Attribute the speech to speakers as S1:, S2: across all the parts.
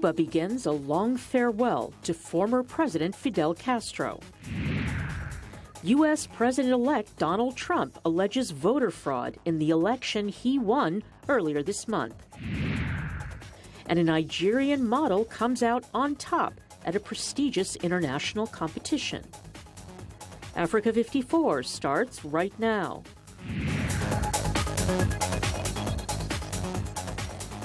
S1: Cuba begins a long farewell to former President Fidel Castro. U.S. President-elect Donald Trump alleges voter fraud in the election he won earlier this month. And a Nigerian model comes out on top at a prestigious international competition. Africa 54 starts right now.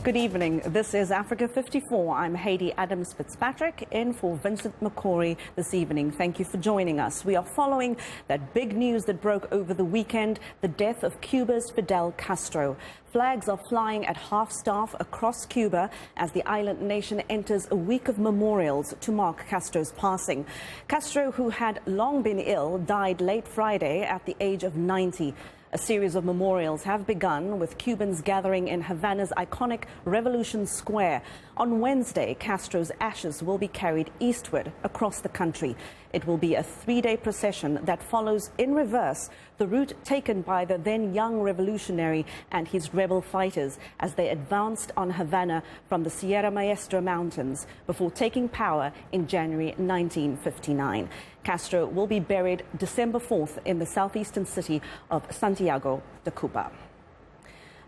S2: Good evening. This is Africa 54. I'm Haiti Adams-Fitzpatrick, in for Vincent Makori this evening. Thank you for joining us. We are following that big news that broke over the weekend, the death of Cuba's Fidel Castro. Flags are flying at half-staff across Cuba as the island nation enters a week of memorials to mark Castro's passing. Castro, who had long been ill, died late Friday at the age of 90. A series of memorials have begun, with Cubans gathering in Havana's iconic Revolution Square. On Wednesday, Castro's ashes will be carried eastward across the country. It will be a three-day procession that follows in reverse the route taken by the then young revolutionary and his rebel fighters as they advanced on Havana from the Sierra Maestra Mountains before taking power in January 1959. Castro will be buried December 4th in the southeastern city of Santiago de Cuba.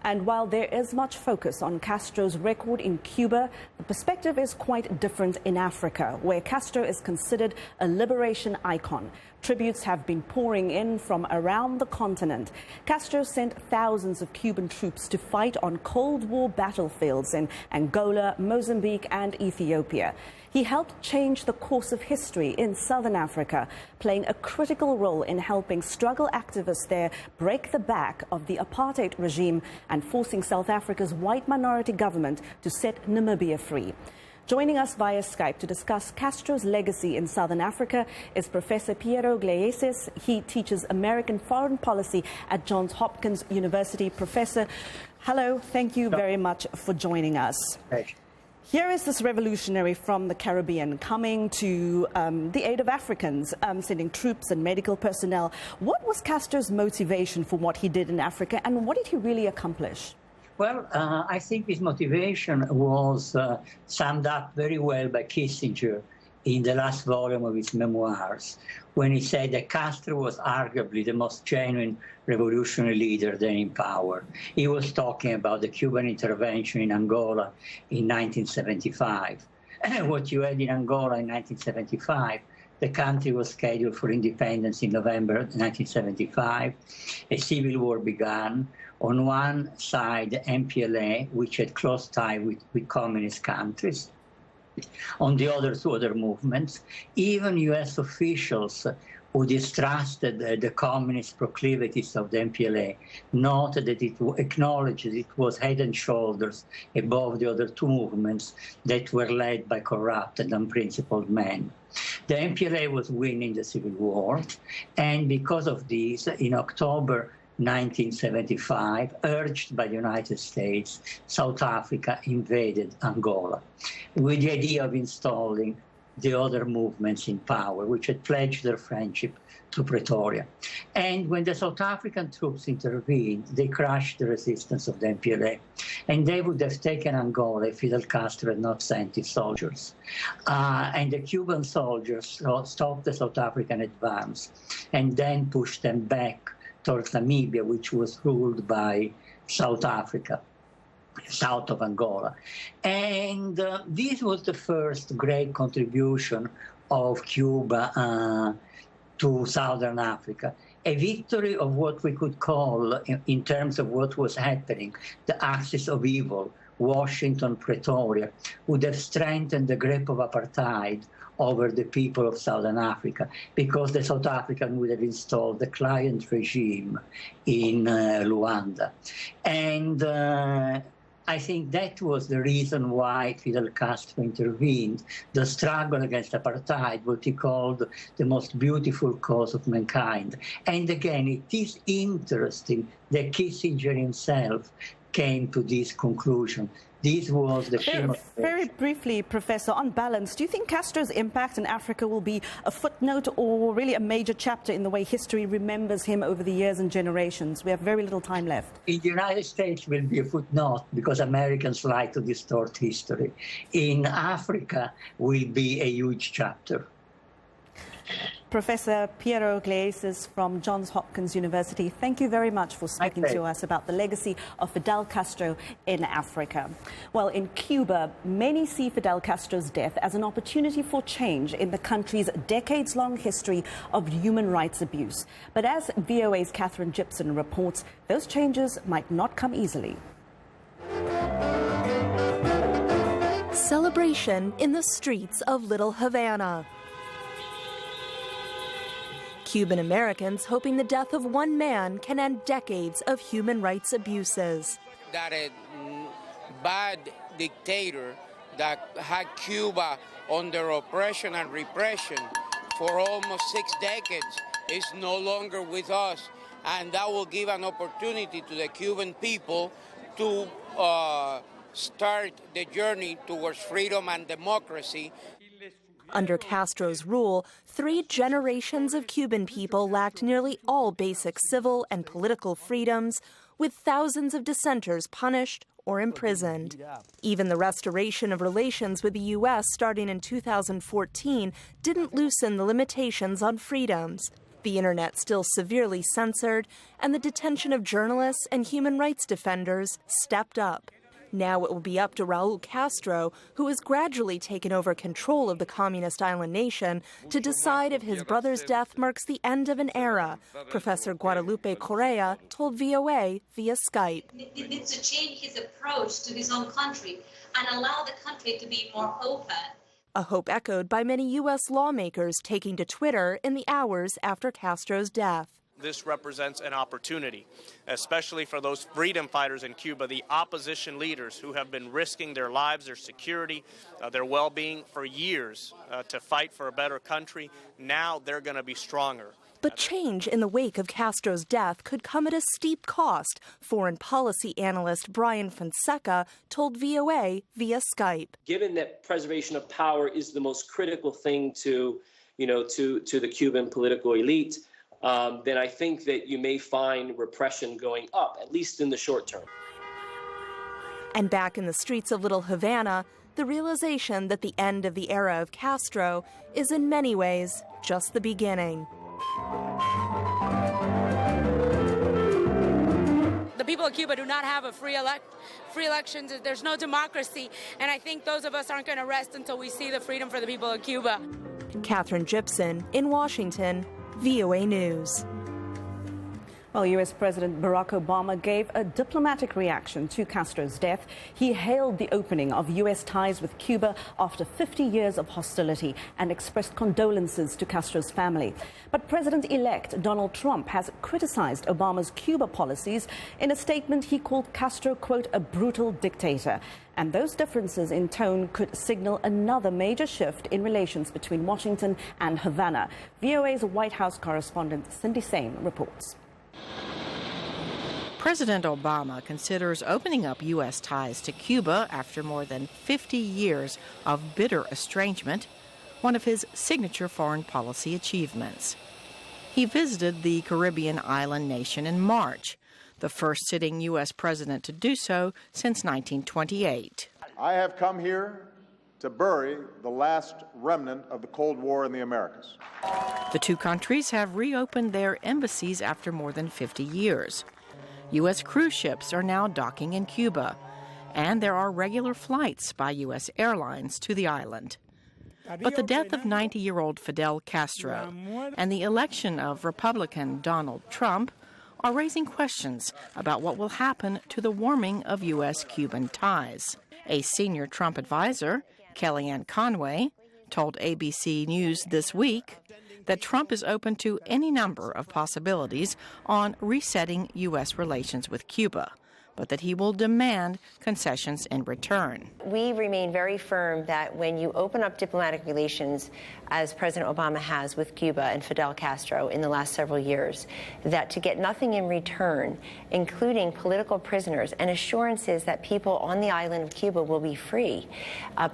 S2: And while there is much focus on Castro's record in Cuba, the perspective is quite different in Africa, where Castro is considered a liberation icon. Tributes have been pouring in from around the continent. Castro sent thousands of Cuban troops to fight on Cold War battlefields in Angola, Mozambique and Ethiopia. He helped change the course of history in southern Africa, playing a critical role in helping struggle activists there break the back of the apartheid regime and forcing South Africa's white minority government to set Namibia free. Joining us via Skype to discuss Castro's legacy in Southern Africa is Professor Piero Gleesis. He teaches American foreign policy at Johns Hopkins University. Professor, hello, thank you very much for joining us.
S3: Thank you.
S2: Here is this revolutionary from the Caribbean coming to the aid of Africans, sending troops and medical personnel. What was Castro's motivation for what he did in Africa, and what did he really accomplish?
S3: Well, I think his motivation was summed up very well by Kissinger in the last volume of his memoirs, when he said that Castro was arguably the most genuine revolutionary leader then in power. He was talking about the Cuban intervention in Angola in 1975. What you had in Angola in 1975, the country was scheduled for independence in November 1975. A civil war began. On one side, the MPLA, which had close ties with communist countries. On the other, two other movements. Even U.S. officials who distrusted the communist proclivities of the MPLA noted that it acknowledged that it was head and shoulders above the other two movements that were led by corrupt and unprincipled men. The MPLA was winning the civil war, and because of this, in October 1975, urged by the United States, South Africa invaded Angola with the idea of installing the other movements in power, which had pledged their friendship to Pretoria. And when the South African troops intervened, they crushed the resistance of the MPLA. And they would have taken Angola if Fidel Castro had not sent his soldiers. And the Cuban soldiers stopped the South African advance and then pushed them back towards Namibia, which was ruled by South Africa, south of Angola. And this was the first great contribution of Cuba to Southern Africa, a victory of what we could call, in terms of what was happening, the axis of evil. Washington, Pretoria, would have strengthened the grip of apartheid over the people of Southern Africa, because the South African would have installed the client regime in Luanda. And I think that was the reason why Fidel Castro intervened. The struggle against apartheid, what he called the most beautiful cause of mankind. And again, it is interesting that Kissinger himself came to this conclusion, This was the key motivation.
S2: Very briefly, Professor, on balance, do you think Castro's impact in Africa will be a footnote or really a major chapter in the way history remembers him over the years and generations? We have very little time left.
S3: In the United States, it will be a footnote because Americans like to distort history. In Africa, will be a huge chapter.
S2: Professor Piero Gleesis from Johns Hopkins University, thank you very much for speaking to us about the legacy of Fidel Castro in Africa. Well, in Cuba, many see Fidel Castro's death as an opportunity for change in the country's decades-long history of human rights abuse. But as VOA's Catherine Gibson reports, those changes might not come easily.
S4: Celebration in the streets of Little Havana. Cuban Americans hoping the death of one man can end decades of human rights abuses.
S5: That a bad dictator that had Cuba under oppression and repression for almost 6 decades is no longer with us, and that will give an opportunity to the Cuban people to start the journey towards freedom and democracy.
S4: Under Castro's rule, 3 generations of Cuban people lacked nearly all basic civil and political freedoms, with thousands of dissenters punished or imprisoned. Even the restoration of relations with the U.S. starting in 2014 didn't loosen the limitations on freedoms. The internet still severely censored, and the detention of journalists and human rights defenders stepped up. Now it will be up to Raul Castro, who has gradually taken over control of the communist island nation, to decide if his brother's death marks the end of an era, Professor Guadalupe Correa told VOA via Skype.
S6: He needs to change his approach to his own country and allow the country to be more open.
S4: A hope echoed by many U.S. lawmakers taking to Twitter in the hours after Castro's death.
S7: This represents an opportunity, especially for those freedom fighters in Cuba, the opposition leaders who have been risking their lives, their security, their well-being for years to fight for a better country. Now they're going to be stronger.
S4: But change in the wake of Castro's death could come at a steep cost, foreign policy analyst Brian Fonseca told VOA via Skype.
S8: Given that preservation of power is the most critical thing to the Cuban political elite, then I think that you may find repression going up, at least in the short term.
S4: And back in the streets of Little Havana, the realization that the end of the era of Castro is in many ways just the beginning.
S9: The people of Cuba do not have a free elections. There's no democracy, and I think those of us aren't going to rest until we see the freedom for the people of Cuba.
S4: Catherine Gibson in Washington, VOA News.
S2: Well, U.S. President Barack Obama gave a diplomatic reaction to Castro's death. He hailed the opening of U.S. ties with Cuba after 50 years of hostility and expressed condolences to Castro's family. But President-elect Donald Trump has criticized Obama's Cuba policies. In a statement, he called Castro, quote, a brutal dictator. And those differences in tone could signal another major shift in relations between Washington and Havana. VOA's White House correspondent Cindy Sain reports.
S10: President Obama considers opening up U.S. ties to Cuba after more than 50 years of bitter estrangement, one of his signature foreign policy achievements. He visited the Caribbean island nation in March, the first sitting U.S. president to do so since 1928.
S11: I have come here to bury the last remnant of the Cold War in the Americas.
S10: The two countries have reopened their embassies after more than 50 years. U.S. cruise ships are now docking in Cuba, and there are regular flights by U.S. airlines to the island. But the death of 90-year-old Fidel Castro and the election of Republican Donald Trump are raising questions about what will happen to the warming of U.S.-Cuban ties. A senior Trump advisor, Kellyanne Conway, told ABC News this week that Trump is open to any number of possibilities on resetting U.S. relations with Cuba, but that he will demand concessions in return.
S12: We remain very firm that when you open up diplomatic relations, as President Obama has with Cuba and Fidel Castro in the last several years, that to get nothing in return, including political prisoners and assurances that people on the island of Cuba will be free,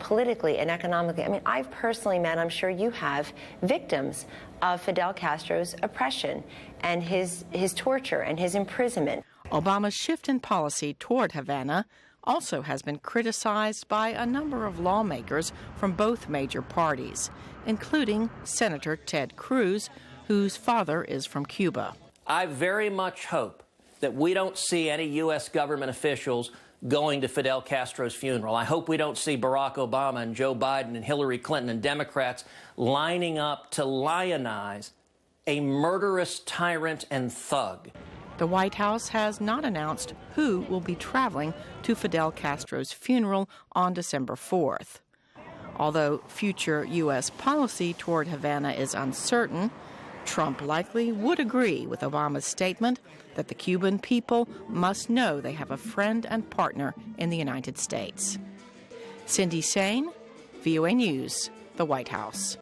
S12: politically and economically. I mean, I've personally met, I'm sure you have, victims of Fidel Castro's oppression and his torture and his imprisonment.
S10: Obama's shift in policy toward Havana also has been criticized by a number of lawmakers from both major parties, including Senator Ted Cruz, whose father is from Cuba.
S13: I very much hope that we don't see any U.S. government officials going to Fidel Castro's funeral. I hope we don't see Barack Obama and Joe Biden and Hillary Clinton and Democrats lining up to lionize a murderous tyrant and thug.
S10: The White House has not announced who will be traveling to Fidel Castro's funeral on December 4th. Although future U.S. policy toward Havana is uncertain, Trump likely would agree with Obama's statement that the Cuban people must know they have a friend and partner in the United States. Cindy Sain, VOA News, the White House.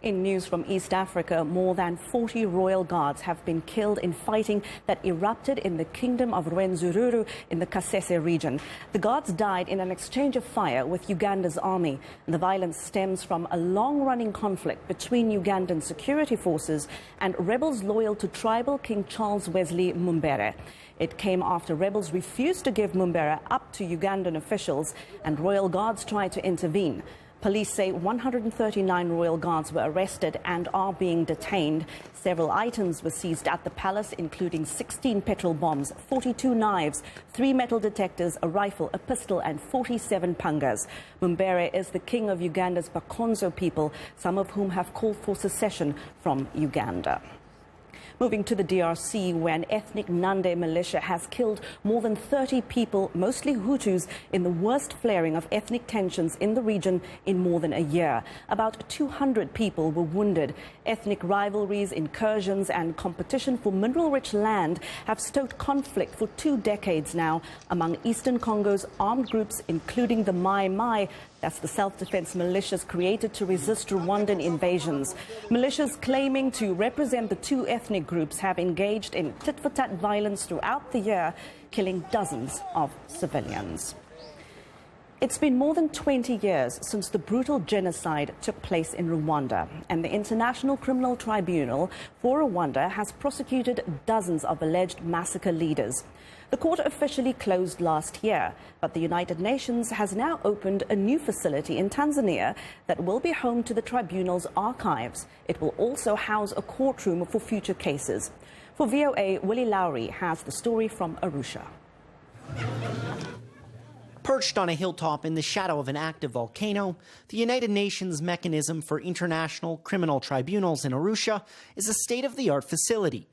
S2: In news from East Africa, more than 40 royal guards have been killed in fighting that erupted in the kingdom of Rwenzururu in the Kasese region. The guards died in an exchange of fire with Uganda's army. The violence stems from a long-running conflict between Ugandan security forces and rebels loyal to tribal King Charles Wesley Mumbere. It came after rebels refused to give Mumbere up to Ugandan officials and royal guards tried to intervene. Police say 139 royal guards were arrested and are being detained. Several items were seized at the palace, including 16 petrol bombs, 42 knives, 3 metal detectors, a rifle, a pistol and 47 pangas. Mumbere is the king of Uganda's Bakonzo people, some of whom have called for secession from Uganda. Moving to the DRC, where an ethnic Nande militia has killed more than 30 people, mostly Hutus, in the worst flaring of ethnic tensions in the region in more than a year. About 200 people were wounded. Ethnic rivalries, incursions and competition for mineral-rich land have stoked conflict for 2 decades now among Eastern Congo's armed groups, including the Mai Mai. That's the self-defense militias created to resist Rwandan invasions. Militias claiming to represent the 2 ethnic groups have engaged in tit-for-tat violence throughout the year, killing dozens of civilians. It's been more than 20 years since the brutal genocide took place in Rwanda, and the International Criminal Tribunal for Rwanda has prosecuted dozens of alleged massacre leaders. The court officially closed last year, but the United Nations has now opened a new facility in Tanzania that will be home to the tribunal's archives. It will also house a courtroom for future cases. For VOA, Willie Lowry has the story from Arusha.
S14: Perched on a hilltop in the shadow of an active volcano, the United Nations Mechanism for International Criminal Tribunals in Arusha is a state-of-the-art facility.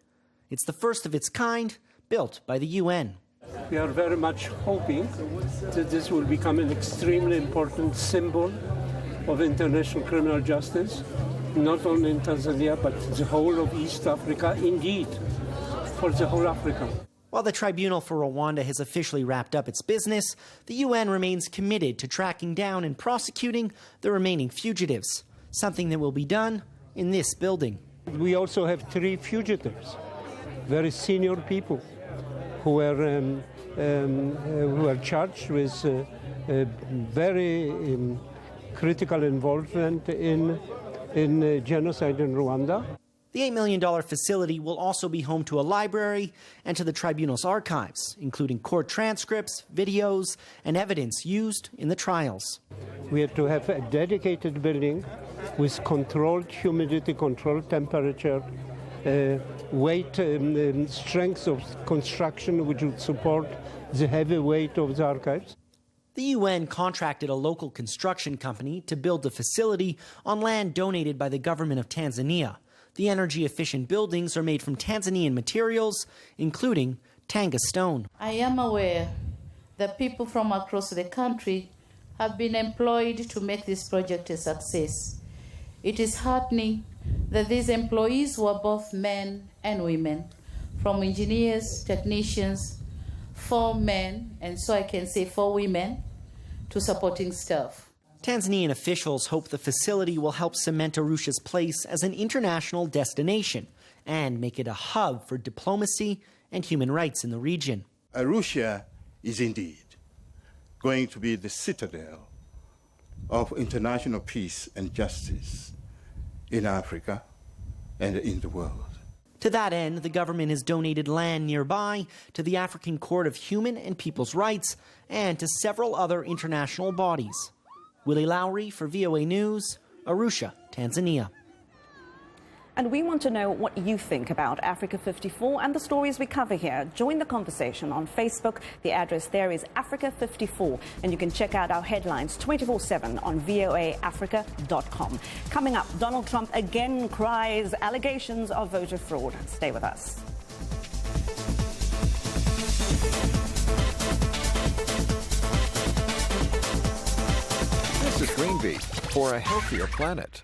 S14: It's the first of its kind, built by the UN.
S15: We are very much hoping that this will become an extremely important symbol of international criminal justice, not only in Tanzania, but the whole of East Africa, indeed, for the whole Africa.
S14: While the Tribunal for Rwanda has officially wrapped up its business, the UN remains committed to tracking down and prosecuting the remaining fugitives, something that will be done in this building.
S15: We also have 3 fugitives, very senior people, who were charged with very critical involvement in genocide in Rwanda.
S14: The $8 million facility will also be home to a library and to the tribunal's archives, including court transcripts, videos, and evidence used in the trials.
S15: We had to have a dedicated building with controlled humidity, controlled temperature, weight, strength of construction which would support the heavy weight of the archives.
S14: The UN contracted a local construction company to build the facility on land donated by the government of Tanzania. The energy-efficient buildings are made from Tanzanian materials, including Tanga stone.
S16: I am aware that people from across the country have been employed to make this project a success. It is heartening that these employees were both men and women, from engineers, technicians, 4 men, and so I can say 4 women, to supporting staff.
S14: Tanzanian officials hope the facility will help cement Arusha's place as an international destination and make it a hub for diplomacy and human rights in the region.
S17: Arusha is indeed going to be the citadel of international peace and justice in Africa and in the world.
S14: To that end, the government has donated land nearby to the African Court of Human and People's Rights and to several other international bodies. Willie Lowry for VOA News, Arusha, Tanzania.
S2: And we want to know what you think about Africa 54 and the stories we cover here. Join the conversation on Facebook. The address there is Africa 54. And you can check out our headlines 24/7 on voaafrica.com. Coming up, Donald Trump again cries allegations of voter fraud. Stay with us.
S18: This is Greenbeat for a healthier planet.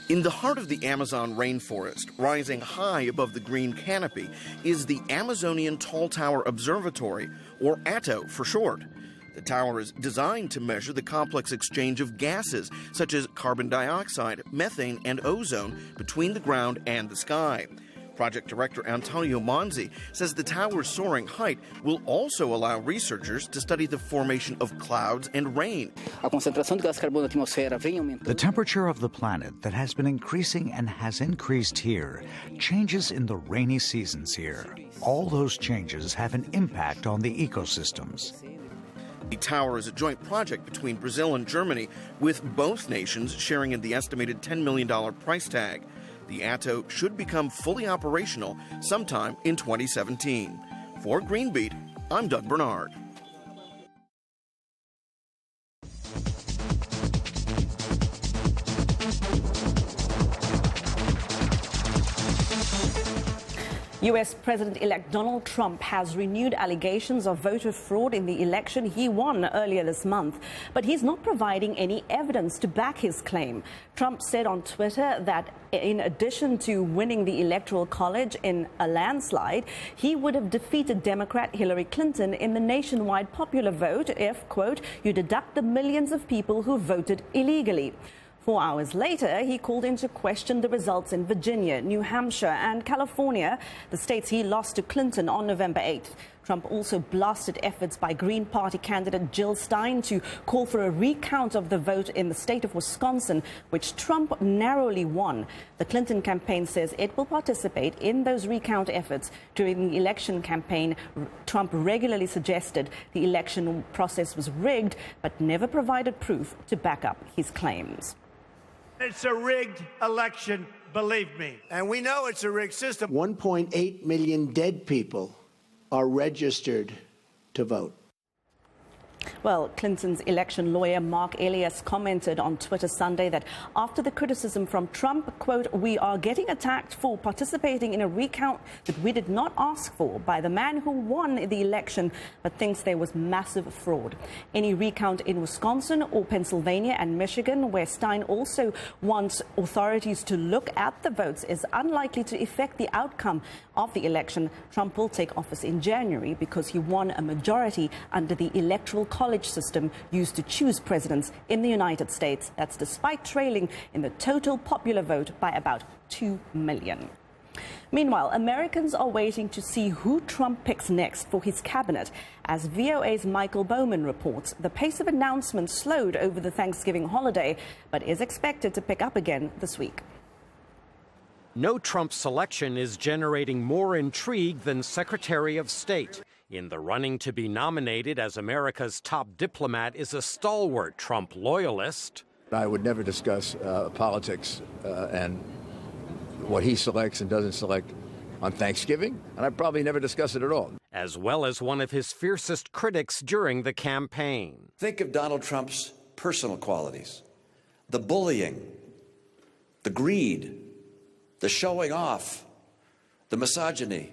S18: In the heart of the Amazon rainforest, rising high above the green canopy, is the Amazonian Tall Tower Observatory, or ATO for short. The tower is designed to measure the complex exchange of gases, such as carbon dioxide, methane, and ozone, between the ground and the sky. Project Director Antonio Monzi says the tower's soaring height will also allow researchers to study the formation of clouds and rain.
S19: The temperature of the planet that has been increasing and has increased here changes in the rainy seasons here. All those changes have an impact on the ecosystems.
S18: The tower is a joint project between Brazil and Germany, with both nations sharing in the estimated $10 million price tag. The ATO should become fully operational sometime in 2017. For Greenbeat, I'm Doug Bernard.
S2: U.S. President-elect Donald Trump has renewed allegations of voter fraud in the election he won earlier this month. But he's not providing any evidence to back his claim. Trump said on Twitter that in addition to winning the Electoral College in a landslide, he would have defeated Democrat Hillary Clinton in the nationwide popular vote if, quote, you deduct the millions of people who voted illegally. 4 hours later, he called into question the results in Virginia, New Hampshire and California, the states he lost to Clinton on November 8th. Trump also blasted efforts by Green Party candidate Jill Stein to call for a recount of the vote in the state of Wisconsin, which Trump narrowly won. The Clinton campaign says it will participate in those recount efforts. During the election campaign, Trump regularly suggested the election process was rigged, but never provided proof to back up his claims.
S20: It's a rigged election, believe me. And we know it's a rigged system.
S21: 1.8 million dead people are registered to vote.
S2: Well, Clinton's election lawyer Mark Elias commented on Twitter Sunday that after the criticism from Trump, quote, we are getting attacked for participating in a recount that we did not ask for by the man who won the election but thinks there was massive fraud. Any recount in Wisconsin or Pennsylvania and Michigan, where Stein also wants authorities to look at the votes, is unlikely to affect the outcome of the election. Trump will take office in January because he won a majority under the Electoral College system used to choose presidents in the United States. That's despite trailing in the total popular vote by about 2 million. Meanwhile, Americans are waiting to see who Trump picks next for his cabinet. As VOA's Michael Bowman reports, the pace of announcements slowed over the Thanksgiving holiday, but is expected to pick up again this week.
S22: No Trump selection is generating more intrigue than Secretary of State. In the running to be nominated as America's top diplomat is a stalwart Trump loyalist.
S23: I would never discuss politics and what he selects and doesn't select on Thanksgiving, and I'd probably never discuss it at all.
S22: As well as one of his fiercest critics during the campaign.
S24: Think of Donald Trump's personal qualities: the bullying, the greed, the showing off, the misogyny,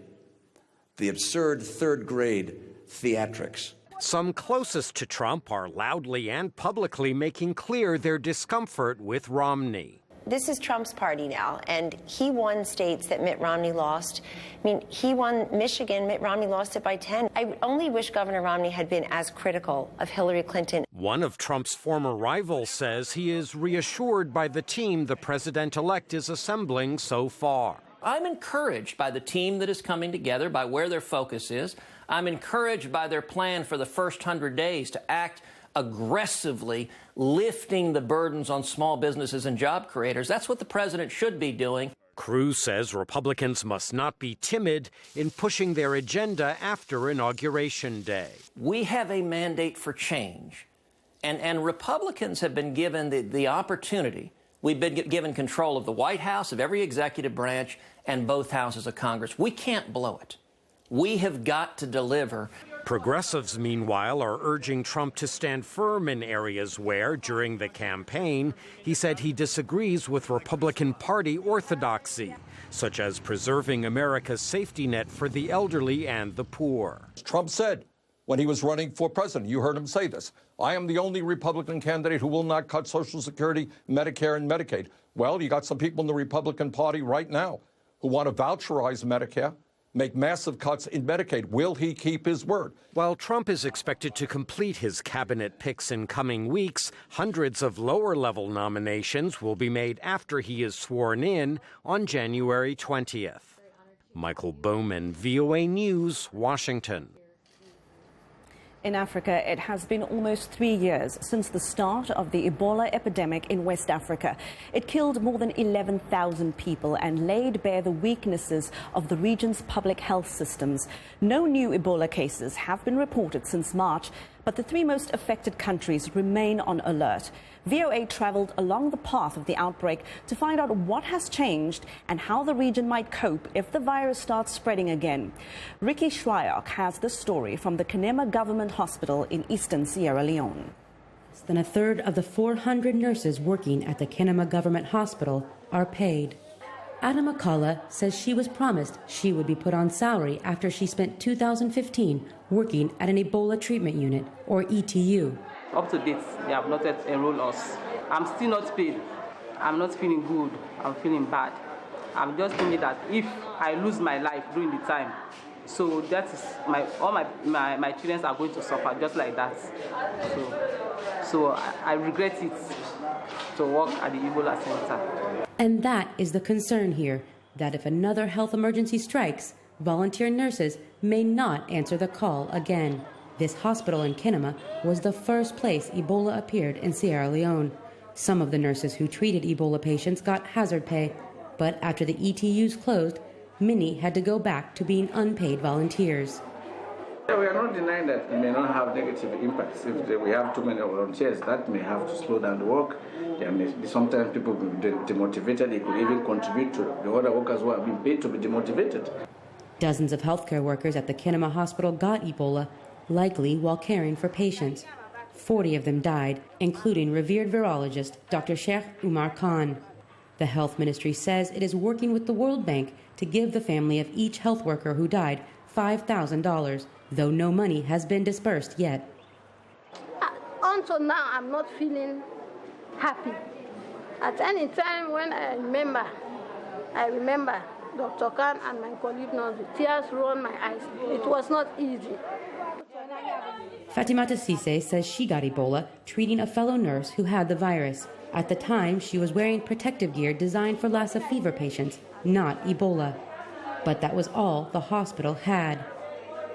S24: the absurd third-grade theatrics.
S22: Some closest to Trump are loudly and publicly making clear their discomfort with Romney.
S12: this is Trump's party now, and he won states that Mitt Romney lost. I mean, he won Michigan, Mitt Romney lost it by 10. I only wish Governor Romney had been as critical of Hillary Clinton.
S22: One of Trump's former rivals says he is reassured by the team the president-elect is assembling so far.
S13: I'm encouraged by the team that is coming together, by where their focus is. I'm encouraged by their plan for the first 100 days to act aggressively, lifting the burdens on small businesses and job creators. That's what the president should be doing.
S22: Cruz says Republicans must not be timid in pushing their agenda after Inauguration Day.
S13: We have a mandate for change, and Republicans have been given the opportunity. We've been given control of the White House, of every executive branch, and both houses of Congress. We can't blow it. We have got to deliver.
S22: Progressives, meanwhile, are urging Trump to stand firm in areas where, during the campaign, he said he disagrees with Republican Party orthodoxy, such as preserving America's safety net for the elderly and the poor.
S1: Trump said when he was running for president, you heard him say this, I am the only Republican candidate who will not cut Social Security, Medicare, and Medicaid. Well, you got some people in the Republican Party right now who want to voucherize Medicare, make massive cuts in Medicaid. Will he keep his word?
S22: While Trump is expected to complete his cabinet picks in coming weeks, hundreds of lower-level nominations will be made after he is sworn in on January 20th. Michael Bowman, VOA News, Washington.
S2: In Africa, it has been almost 3 years since the start of the Ebola epidemic in West Africa. It killed more than 11,000 people and laid bare the weaknesses of the region's public health systems. No new Ebola cases have been reported since March, but the three most affected countries remain on alert. VOA traveled along the path of the outbreak to find out what has changed and how the region might cope if the virus starts spreading again. Ricky Shryock has the story from the Kenema Government Hospital in eastern Sierra Leone.
S3: Less than a third of the 400 nurses working at the Kenema Government Hospital are paid. Ada Makala says she was promised she would be put on salary after she spent 2015 working at an Ebola treatment unit, or ETU.
S5: Up to date, they have not yet enrolled us. I'm still not paid. I'm not feeling good. I'm feeling bad. I'm just thinking that if I lose my life during the time, so that is all my children are going to suffer just like that. So I regret it to work at the Ebola Center.
S3: And that is the concern here, that if another health emergency strikes, volunteer nurses may not answer the call again. This hospital in Kenema was the first place Ebola appeared in Sierra Leone. Some of the nurses who treated Ebola patients got hazard pay, but after the ETUs closed, many had to go back to being unpaid volunteers.
S6: We are not denying that we may not have negative impacts. If we have too many volunteers, that may have to slow down the work. There may be sometimes people will be demotivated. It could even contribute to the other workers who have been paid to be demotivated.
S3: Dozens of healthcare workers at the Kenema Hospital got Ebola, likely while caring for patients. 40 of them died, including revered virologist Dr. Sheikh Umar Khan. The health ministry says it is working with the World Bank to give the family of each health worker who died $5,000, though no money has been dispersed yet.
S25: Until now, I'm not feeling happy. At any time when I remember Dr. Khan and my colleague nurse, the tears run my eyes. It was not easy.
S3: Fatimata Cisse says she got Ebola treating a fellow nurse who had the virus. At the time, she was wearing protective gear designed for Lassa fever patients, not Ebola. But that was all the hospital had.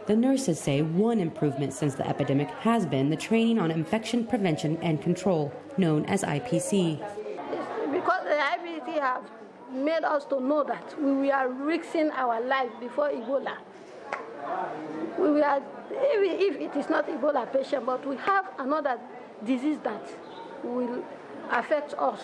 S3: The nurses say one improvement since the epidemic has been the training on infection prevention and control, known as IPC.
S25: It's because the IPC have made us to know that we are risking our life before Ebola. We are, if it is not Ebola patient, but we have another disease that will affect us.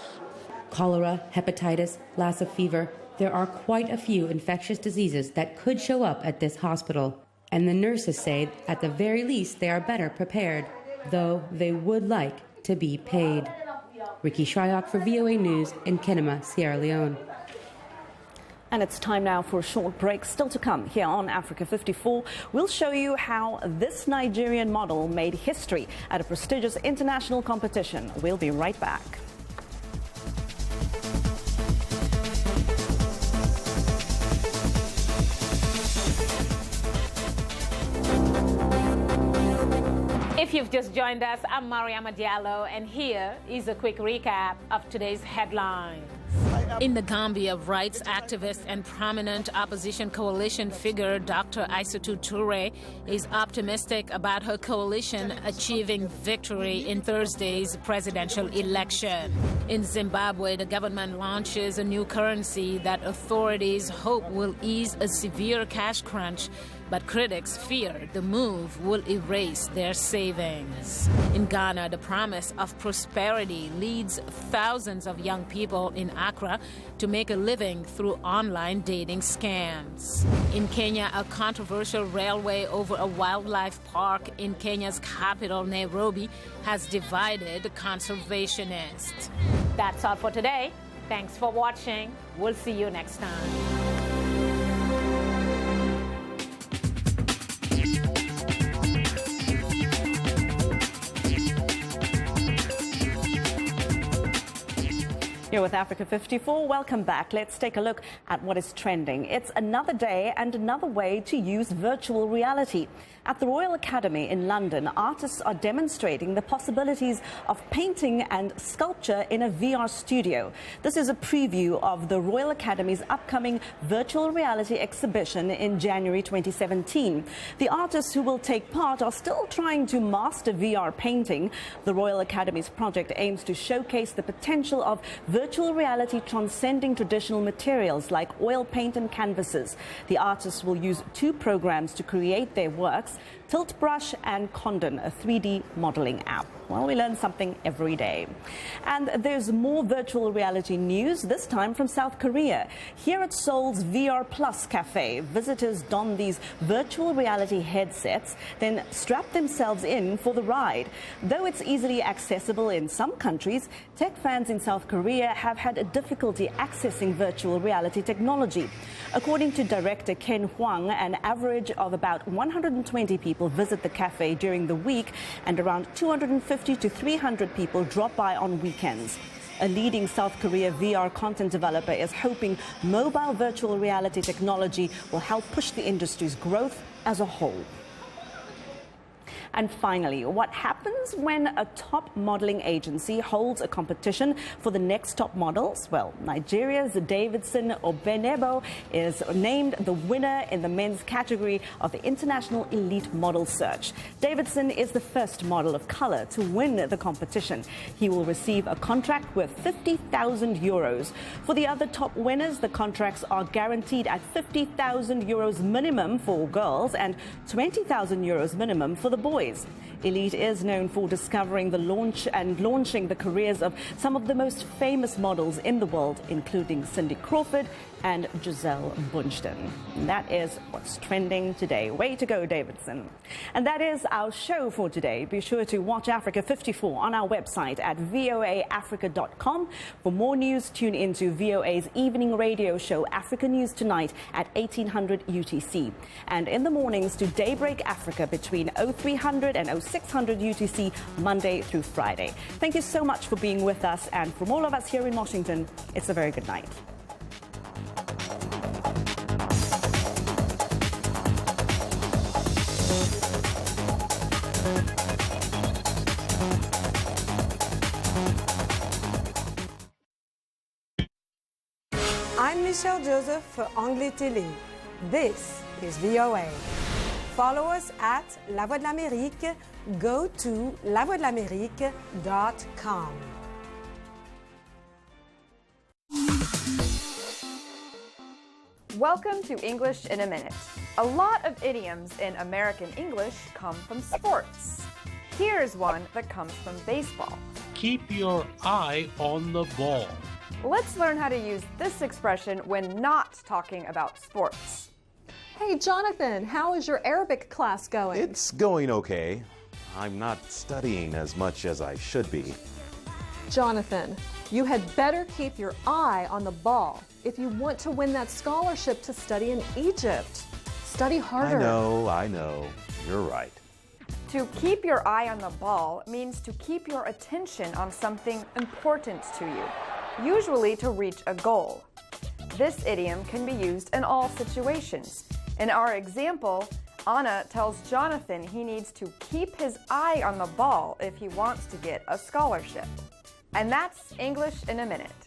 S3: Cholera, hepatitis, Lassa fever, there are quite a few infectious diseases that could show up at this hospital. And the nurses say at the very least they are better prepared, though they would like to be paid. Ricky Shryock for VOA News in Kenema, Sierra Leone.
S2: And it's time now for a short break. Still to come here on Africa 54, we'll show you how this Nigerian model made history at a prestigious international competition. We'll be right back.
S4: If you've just joined us, I'm Mariama Diallo, and here is a quick recap of today's headlines. In the Gambia, rights activist and prominent opposition coalition figure Dr. Aissatou Touré is optimistic about her coalition achieving victory in Thursday's presidential election. In Zimbabwe, the government launches a new currency that authorities hope will ease a severe cash crunch, but critics fear the move will erase their savings. In Ghana, the promise of prosperity leads thousands of young people in Accra to make a living through online dating scams. In Kenya, a controversial railway over a wildlife park in Kenya's capital, Nairobi, has divided conservationists. That's all for today. Thanks for watching. We'll see you next time.
S2: You're with Africa 54. Welcome back. Let's take a look at what is trending. It's another day and another way to use virtual reality. At the Royal Academy in London, artists are demonstrating the possibilities of painting and sculpture in a VR studio. This is a preview of the Royal Academy's upcoming virtual reality exhibition in January 2017. The artists who will take part are still trying to master VR painting. The Royal Academy's project aims to showcase the potential of virtual reality transcending traditional materials like oil paint and canvases. The artists will use two programs to create their works: Tilt Brush and Condon, a 3D modeling app. Well, we learn something every day. And there's more virtual reality news, this time from South Korea. Here at Seoul's VR Plus Cafe, visitors don these virtual reality headsets, then strap themselves in for the ride. Though it's easily accessible in some countries, tech fans in South Korea have had a difficulty accessing virtual reality technology. According to director Ken Hwang, an average of about 120 people visit the cafe during the week, and around 250 to 300 people drop by on weekends. A leading South Korea VR content developer is hoping mobile virtual reality technology will help push the industry's growth as a whole. And finally, what happens when a top modeling agency holds a competition for the next top models? Well, Nigeria's Davidson Obenebo is named the winner in the men's category of the International Elite Model Search. Davidson is the first model of color to win the competition. He will receive a contract worth 50,000 euros. For the other top winners, the contracts are guaranteed at 50,000 euros minimum for girls and 20,000 euros minimum for the boys. Elite is known for discovering the launching the careers of some of the most famous models in the world, including Cindy Crawford and Giselle Bundchen. And that is what's trending today. Way to go, Davidson. And that is our show for today. Be sure to watch Africa 54 on our website at voaafrica.com. For more news, tune into VOA's evening radio show, Africa News Tonight, at 1800 UTC. And in the mornings to Daybreak Africa between 0300 and 0600 UTC, Monday through Friday. Thank you so much for being with us. And from all of us here in Washington, it's a very good night.
S7: I'm Michelle Joseph for Anglais Télé. This is VOA. Follow us at La Voix de l'Amérique. Go to lavoixdelamerique.com.
S8: Welcome to English in a Minute. A lot of idioms in American English come from sports. Here's one that comes from baseball.
S9: Keep your eye on the ball.
S8: Let's learn how to use this expression when not talking about sports.
S11: Hey, Jonathan, how is your Arabic class going?
S26: It's going okay. I'm not studying as much as I should be.
S11: Jonathan, you had better keep your eye on the ball if you want to win that scholarship to study in Egypt. Study harder.
S26: I know. You're right.
S8: To keep your eye on the ball means to keep your attention on something important to you, usually to reach a goal. This idiom can be used in all situations. In our example, Anna tells Jonathan he needs to keep his eye on the ball if he wants to get a scholarship. And that's English in a minute.